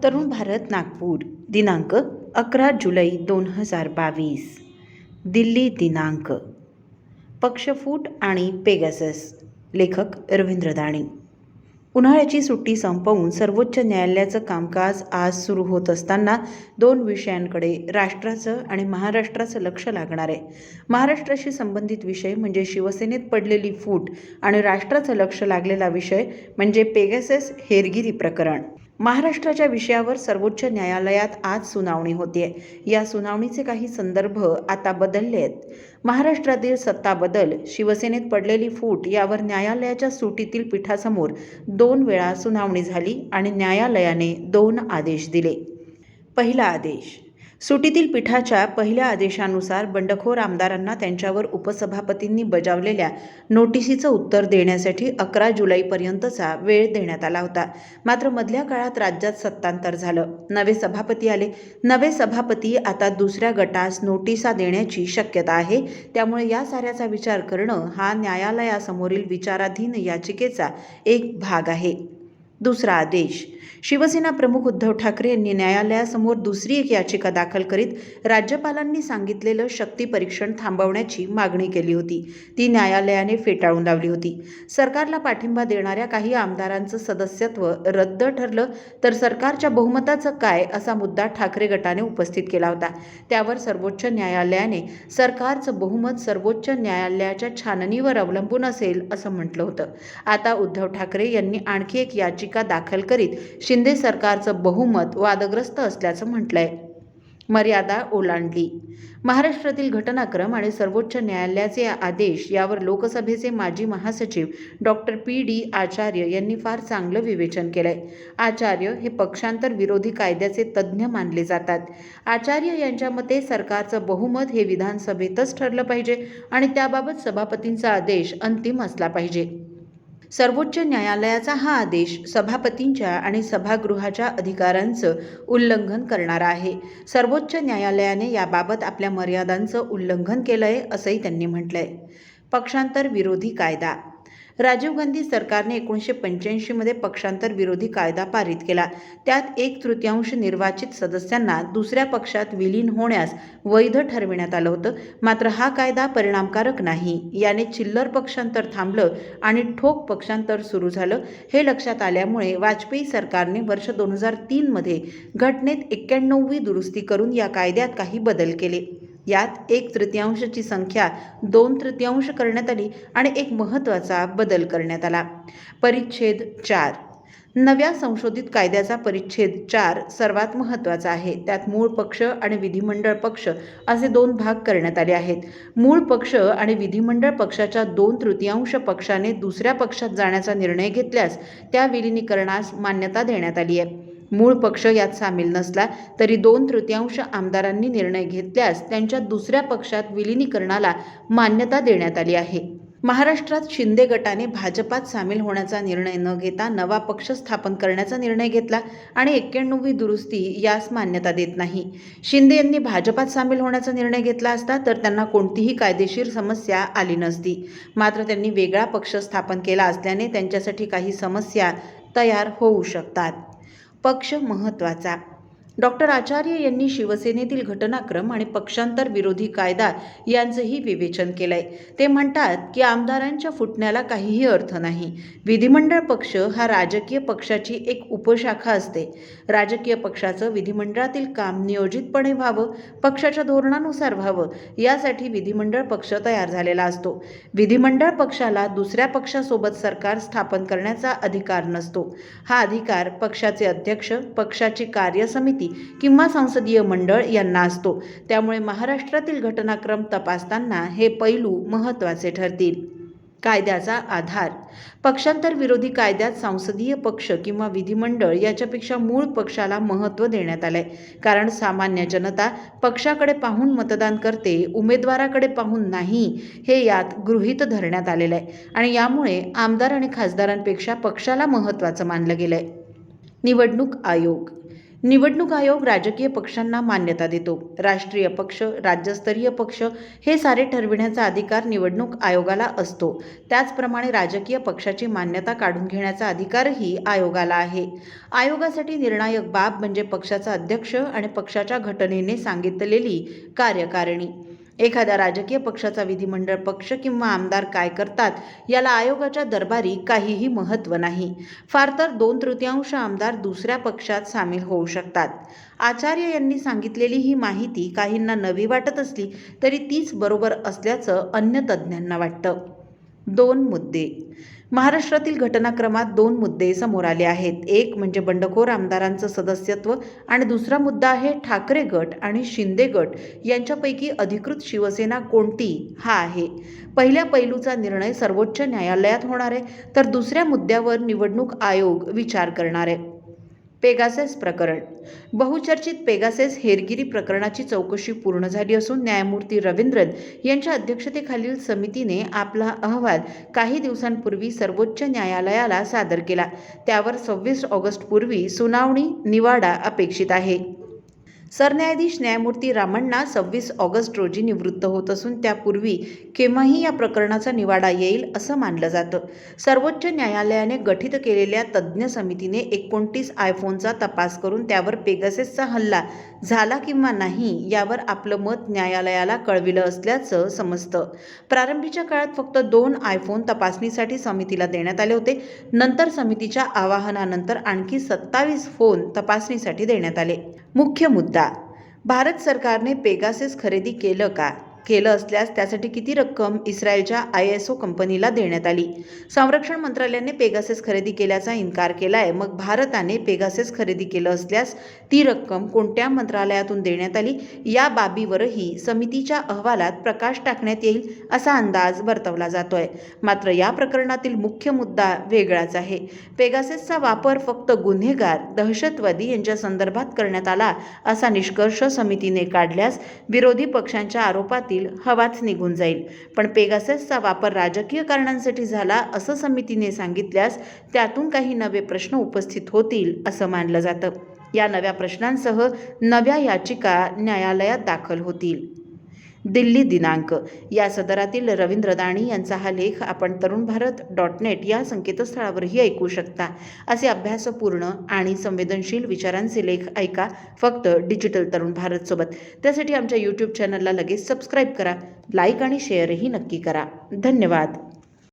तरुण भारत नागपूर दिनांक 11 जुलै 2022. दिल्ली दिनांक. पक्षफूट आणि पेगासस. लेखक रवींद्र दाणी. उन्हाळ्याची सुट्टी संपवून सर्वोच्च न्यायालयाचं कामकाज आज सुरू होत असताना दोन विषयांकडे राष्ट्राचं आणि महाराष्ट्राचं लक्ष लागणार आहे. महाराष्ट्राशी संबंधित विषय म्हणजे शिवसेनेत पडलेली फूट आणि राष्ट्राचं लक्ष लागलेला विषय म्हणजे पेगासस हेरगिरी प्रकरण. महाराष्ट्राच्या विषयावर सर्वोच्च न्यायालयात आज सुनावणी होतीये. या सुनावणीचे काही संदर्भ आता बदलले आहेत. महाराष्ट्रातील सत्ता बदल, शिवसेनेत पडलेली फूट यावर न्यायालयाच्या सुटीतील पीठासमोर 2 वेळा सुनावणी झाली आणि न्यायालयाने 2 आदेश दिले. पहिला आदेश. सुटीतील पीठाच्या पहिल्या आदेशानुसार बंडखोर आमदारांना त्यांच्यावर उपसभापतींनी बजावलेल्या नोटिशीचं उत्तर देण्यासाठी 11 जुलैपर्यंतचा वेळ देण्यात आला होता. मात्र मधल्या काळात राज्यात सत्तांतर झालं, नवे सभापती आले. नवे सभापती आता दुसऱ्या गटास नोटिसा देण्याची शक्यता आहे. त्यामुळे या साऱ्याचा विचार करणं हा न्यायालयासमोरील विचाराधीन याचिकेचा एक भाग आहे. दुसरा आदेश. शिवसेना प्रमुख उद्धव ठाकरे यांनी न्यायालयासमोर दुसरी एक याचिका दाखल करीत राज्यपालांनी सांगितलेलं शक्ती परीक्षण थांबवण्याची मागणी केली होती. ती न्यायालयाने फेटाळून लावली होती. सरकारला पाठिंबा देणाऱ्या काही आमदारांचं सदस्यत्व रद्द ठरलं तर सरकारच्या बहुमताचं काय, असा मुद्दा ठाकरे गटाने उपस्थित केला होता. त्यावर सर्वोच्च न्यायालयाने सरकारचं बहुमत सर्वोच्च न्यायालयाच्या छाननीवर अवलंबून असेल असं म्हटलं होतं. आता उद्धव ठाकरे यांनी आणखी एक याचिका दाखल करीत शिंदे सरकारचं बहुमत वादग्रस्त असल्याचं म्हटलंय. मर्यादा ओलांडली. महाराष्ट्रातील घटनाक्रम आणि सर्वोच्च न्यायालयाचे आदेश यावर लोकसभेचे माजी महासचिव डॉक्टर PD आचार्य यांनी फार चांगलं विवेचन केलंय. आचार्य हे पक्षांतर विरोधी कायद्याचे तज्ज्ञ मानले जातात. आचार्य यांच्या मते सरकारचं बहुमत हे विधानसभेतच ठरलं पाहिजे आणि त्याबाबत सभापतींचा आदेश अंतिम असला पाहिजे. सर्वोच्च न्यायालयाचा हा आदेश सभापतींच्या आणि सभागृहाच्या अधिकारांचं उल्लंघन करणारा आहे. सर्वोच्च न्यायालयाने याबाबत आपल्या मर्यादांचं उल्लंघन केलंय असंही त्यांनी म्हटलंय. पक्षांतर विरोधी कायदा. राजीव गांधी सरकारने 1985 मध्ये पक्षांतर विरोधी कायदा पारित केला. त्यात 1/3 निर्वाचित सदस्यांना दुसऱ्या पक्षात विलीन होण्यास वैध ठरविण्यात आलं होतं. मात्र हा कायदा परिणामकारक नाही. याने चिल्लर पक्षांतर थांबलं आणि ठोक पक्षांतर सुरू झालं. हे लक्षात आल्यामुळे वाजपेयी सरकारने वर्ष 2003 मध्ये घटनेत 91वी दुरुस्ती करून या कायद्यात काही बदल केले. यात 1/3 संख्या 2/3 करण्यात आली आणि एक महत्त्वाचा बदल करण्यात आला. परिच्छेद 4. नव्या संशोधित कायद्याचा परिच्छेद 4 सर्वात महत्त्वाचा आहे. त्यात मूळ पक्ष आणि विधिमंडळ पक्ष असे 2 भाग करण्यात आले आहेत. मूळ पक्ष आणि विधिमंडळ पक्षाच्या 2/3 पक्षाने दुसऱ्या पक्षात जाण्याचा निर्णय घेतल्यास त्या विलिनीकरणास मान्यता देण्यात आली आहे. मूळ पक्ष यात सामील नसला तरी 2/3 आमदारांनी निर्णय घेतल्यास त्यांच्या दुसऱ्या पक्षात विलिनीकरणाला मान्यता देण्यात आली आहे. महाराष्ट्रात शिंदे गटाने भाजपात सामील होण्याचा निर्णय न घेता नवा पक्ष स्थापन करण्याचा निर्णय घेतला आणि 91वी दुरुस्ती यास मान्यता देत नाही. शिंदे यांनी भाजपात सामील होण्याचा निर्णय घेतला असता तर त्यांना कोणतीही कायदेशीर समस्या आली नसती. मात्र त्यांनी वेगळा पक्ष स्थापन केला असल्याने त्यांच्यासाठी काही समस्या तयार होऊ शकतात. पक्ष महत्त्वाचा. डॉक्टर आचार्य यांनी शिवसेनेतील घटनाक्रम आणि पक्षांतर विरोधी कायदा यांचंही विवेचन केलंय. ते म्हणतात की आमदारांच्या फुटण्याला काहीही अर्थ नाही. विधिमंडळ पक्ष हा राजकीय पक्षाची एक उपशाखा असते. राजकीय पक्षाचं विधिमंडळातील काम नियोजितपणे व्हावं, पक्षाच्या धोरणानुसार व्हावं, यासाठी विधिमंडळ पक्ष तयार झालेला असतो. विधिमंडळ पक्षाला दुसऱ्या पक्षासोबत सरकार स्थापन करण्याचा अधिकार नसतो. हा अधिकार पक्षाचे अध्यक्ष, पक्षाची कार्यसमिती किंवा संसदीय मंडळ यांना असतो. त्यामुळे महाराष्ट्रातील घटनाक्रम तपासताना हे पैलू महत्त्वाचे ठरतील. कायद्याचा आधार. पक्षांतर विरोधी कायद्यात संसदीय पक्ष किंवा विधिमंडळ याच्यापेक्षा मूळ पक्षाला महत्त्व देण्यात आलंय. कारण सामान्य जनता पक्षाकडे पाहून मतदान करते, उमेदवाराकडे पाहून नाही, हे यात गृहीत धरण्यात आलेलं आहे आणि यामुळे आमदार आणि खासदारांपेक्षा पक्षाला महत्त्वाचं मानलं गेलंय. निवडणूक आयोग. निवडणूक आयोग राजकीय पक्षांना मान्यता देतो. राष्ट्रीय पक्ष, राज्यस्तरीय पक्ष हे सारे ठरविण्याचा अधिकार निवडणूक आयोगाला असतो. त्याचप्रमाणे राजकीय पक्षाची मान्यता काढून घेण्याचा अधिकारही आयोगाला आहे. आयोगासाठी निर्णायक बाब म्हणजे पक्षाचा अध्यक्ष आणि पक्षाच्या घटनेने सांगितलेली कार्यकारिणी. एखाद्या राजकीय पक्षाचा विधिमंडळ पक्ष किंवा आमदार काय करतात याला आयोगाच्या दरबारी काहीही महत्त्व नाही. फार तर 2/3 आमदार दुसऱ्या पक्षात सामील होऊ शकतात. आचार्य यांनी सांगितलेली ही माहिती काहींना नवी वाटत असली तरी तीच बरोबर असल्याचं अन्य तज्ज्ञांना वाटतं. 2 मुद्दे. महाराष्ट्रातील घटनाक्रमात 2 मुद्दे समोर आले आहेत. एक म्हणजे बंडखोर आमदारांचं सदस्यत्व आणि दुसरा मुद्दा आहे ठाकरे गट आणि शिंदे गट यांच्यापैकी अधिकृत शिवसेना कोणती हा आहे. पहिल्या पैलूचा निर्णय सर्वोच्च न्यायालयात होणार आहे, तर दुसऱ्या मुद्द्यावर निवडणूक आयोग विचार करणार आहे. पेगासेस प्रकरण. बहुचर्चित पेगासेस हेरगिरी प्रकरणाची चौकशी पूर्ण झाली असून न्यायमूर्ती रवींद्रन यांच्या अध्यक्षतेखालील समितीने आपला अहवाल काही दिवसांपूर्वी सर्वोच्च न्यायालयाला सादर केला. त्यावर 26 ऑगस्टपूर्वी सुनावणी निवाडा अपेक्षित आहे. सरन्यायाधीश न्यायमूर्ती रामण्णा 26 ऑगस्ट रोजी निवृत्त होत असून त्यापूर्वी केव्हाही या प्रकरणाचा निवाडा येईल असं मानलं जातं. सर्वोच्च न्यायालयाने गठीत केलेल्या तज्ज्ञ समितीने 29 आयफोनचा तपास करून त्यावर पेगासेसचा हल्ला झाला किंवा नाही यावर आपलं मत न्यायालयाला कळविलं असल्याचं समजतं. प्रारंभीच्या काळात फक्त 2 आयफोन तपासणीसाठी समितीला देण्यात आले होते. नंतर समितीच्या आवाहनानंतर आणखी 27 फोन तपासणीसाठी देण्यात आले. मुख्य मुद्दा. भारत सरकारने पेगासेस खरेदी केलं का? केलं असल्यास त्यासाठी किती रक्कम इस्रायलच्या ISO कंपनीला देण्यात आली? संरक्षण मंत्रालयाने पेगासेस खरेदी केल्याचा इन्कार केलाय. मग भारताने पेगासेस खरेदी केलं असल्यास ती रक्कम कोणत्या मंत्रालयातून देण्यात आली या बाबीवरही समितीच्या अहवालात प्रकाश टाकण्यात येईल असा अंदाज वर्तवला जातोय. मात्र या प्रकरणातील मुख्य मुद्दा वेगळाच आहे. पेगासेसचा वापर फक्त गुन्हेगार, दहशतवादी यांच्या संदर्भात करण्यात आला असा निष्कर्ष समितीने काढल्यास विरोधी पक्षांच्या आरोपातील हवाच निघून जाईल. पण पेगासेसचा वापर राजकीय कारणांसाठी झाला असं समितीने सांगितल्यास त्यातून काही नवे प्रश्न उपस्थित होतील असं मानलं जातं. या नव्या प्रश्नांसह नव्या याचिका न्यायालयात दाखल होतील. दिल्ली दिनांक. या सदरातील रवींद्र दाणी यांचा हा लेख आपण तरुणभारत.net या संकेतस्थळावरही ऐकू शकता. असे अभ्यासपूर्ण आणि संवेदनशील विचारांचे लेख ऐका फक्त डिजिटल तरुण भारत सोबत. त्यासाठी आमच्या YouTube चॅनलला लगेच सबस्क्राईब करा, लाईक आणि शेअरही नक्की करा. धन्यवाद.